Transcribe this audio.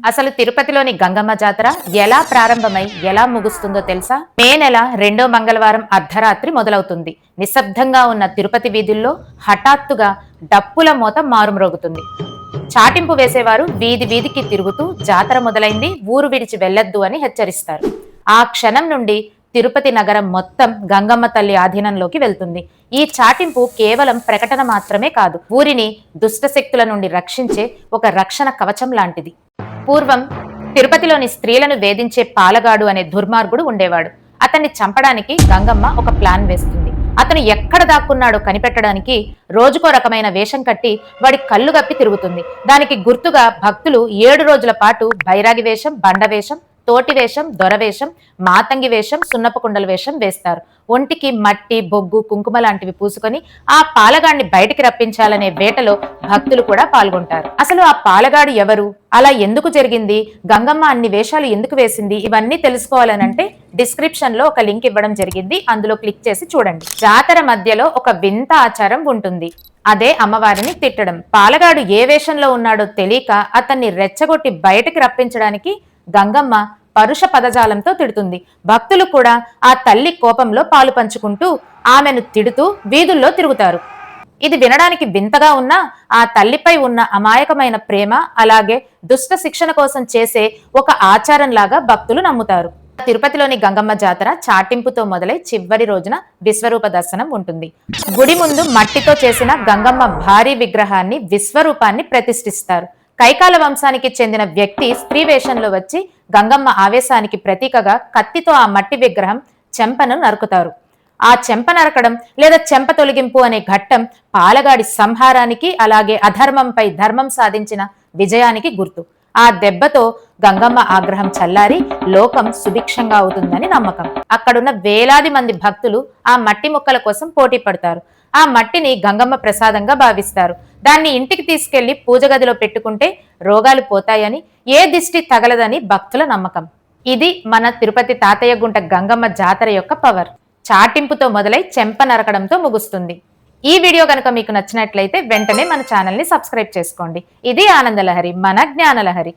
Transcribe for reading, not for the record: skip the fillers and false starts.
అసలు తిరుపతిలోని గంగమ్మ జాతర ఎలా ప్రారంభమై ఎలా ముగుస్తుందో తెలుసా? మే నెల 2వ మంగళవారం అర్ధరాత్రి మొదలవుతుంది. నిశ్శబ్దంగా ఉన్న తిరుపతి వీధుల్లో హఠాత్తుగా డప్పుల మోత మారుమ్రోగుతుంది. చాటింపు వేసేవారు వీధి వీధికి తిరుగుతూ జాతర మొదలైంది, ఊరు విడిచి వెళ్లొద్దు అని హెచ్చరిస్తారు. ఆ క్షణం నుండి తిరుపతి నగరం మొత్తం గంగమ్మ తల్లి ఆధీనంలోకి వెళ్తుంది. ఈ చాటింపు కేవలం ప్రకటన మాత్రమే కాదు, ఊరిని దుష్టశక్తుల నుండి రక్షించే ఒక రక్షణ కవచం లాంటిది. పూర్వం తిరుపతిలోని స్త్రీలను వేధించే పాలగాడు అనే దుర్మార్గుడు ఉండేవాడు. అతన్ని చంపడానికి గంగమ్మ ఒక ప్లాన్ వేస్తుంది. అతను ఎక్కడ దాక్కున్నాడో కనిపెట్టడానికి రోజుకో రకమైన వేషం కట్టి వాడి కళ్ళు గప్పి తిరుగుతుంది. దానికి గుర్తుగా భక్తులు 7 రోజుల పాటు బైరాగి వేషం, బండ వేషం, తోటి వేషం, దొరవేషం, మాతంగి వేషం, సున్నపు కుండల వేషం వేస్తారు. ఒంటికి మట్టి, బొగ్గు, కుంకుమ లాంటివి పూసుకొని ఆ పాలగాడిని బయటికి రప్పించాలనే వేటలో భక్తులు కూడా పాల్గొంటారు. అసలు ఆ పాలగాడు ఎవరు, అలా ఎందుకు జరిగింది, గంగమ్మ అన్ని వేషాలు ఎందుకు వేసింది, ఇవన్నీ తెలుసుకోవాలనంటే డిస్క్రిప్షన్ లో ఒక లింక్ ఇవ్వడం జరిగింది, అందులో క్లిక్ చేసి చూడండి. జాతర మధ్యలో ఒక వింత ఆచారం ఉంటుంది. అదే అమ్మవారిని తిట్టడం. పాలగాడు ఏ వేషంలో ఉన్నాడో తెలియక అతన్ని రెచ్చగొట్టి బయటికి రప్పించడానికి గంగమ్మ పరుష పదజాలంతో తిడుతుంది. భక్తులు కూడా ఆ తల్లి కోపంలో పాలు పంచుకుంటూ ఆమెను తిడుతూ వీధుల్లో తిరుగుతారు. ఇది వినడానికి వింతగా ఉన్నా ఆ తల్లిపై ఉన్న అమాయకమైన ప్రేమ, అలాగే దుష్ట శిక్షణ కోసం చేసే ఒక ఆచారంలాగా భక్తులు నమ్ముతారు. తిరుపతిలోని గంగమ్మ జాతర చాటింపుతో మొదలై చివరి రోజున విశ్వరూప దర్శనం ఉంటుంది. గుడి ముందు మట్టితో చేసిన గంగమ్మ భారీ విగ్రహాన్ని, విశ్వరూపాన్ని ప్రతిష్ఠిస్తారు. కైకాల వంశానికి చెందిన వ్యక్తి స్త్రీ వేషంలో వచ్చి గంగమ్మ ఆవేశానికి ప్రతీకగా కత్తితో ఆ మట్టి విగ్రహం చెంపను నరుకుతారు. ఆ చెంప నరకడం లేదా చెంప తొలగింపు అనే ఘట్టం పాలగాడి సంహారానికి, అలాగే అధర్మంపై ధర్మం సాధించిన విజయానికి గుర్తు. ఆ దెబ్బతో గంగమ్మ ఆగ్రహం చల్లారి లోకం సుభిక్షంగా అవుతుందని నమ్మకం. అక్కడున్న వేలాది మంది భక్తులు ఆ మట్టి ముక్కల కోసం పోటీ పడతారు. ఆ మట్టిని గంగమ్మ ప్రసాదంగా భావిస్తారు. దాన్ని ఇంటికి తీసుకెళ్లి పూజ గదిలో పెట్టుకుంటే రోగాలు పోతాయని, ఏ దిష్టి తగలదని భక్తుల నమ్మకం. ఇది మన తిరుపతి తాతయ్య గుంట గంగమ్మ జాతర యొక్క పవర్. చాటింపుతో మొదలై చెంప నరకడంతో ముగుస్తుంది. ఈ వీడియో కనుక మీకు నచ్చినట్లయితే వెంటనే మన ఛానల్ ని సబ్స్క్రైబ్ చేసుకోండి. ఇది ఆనందలహరి, మన జ్ఞానలహరి.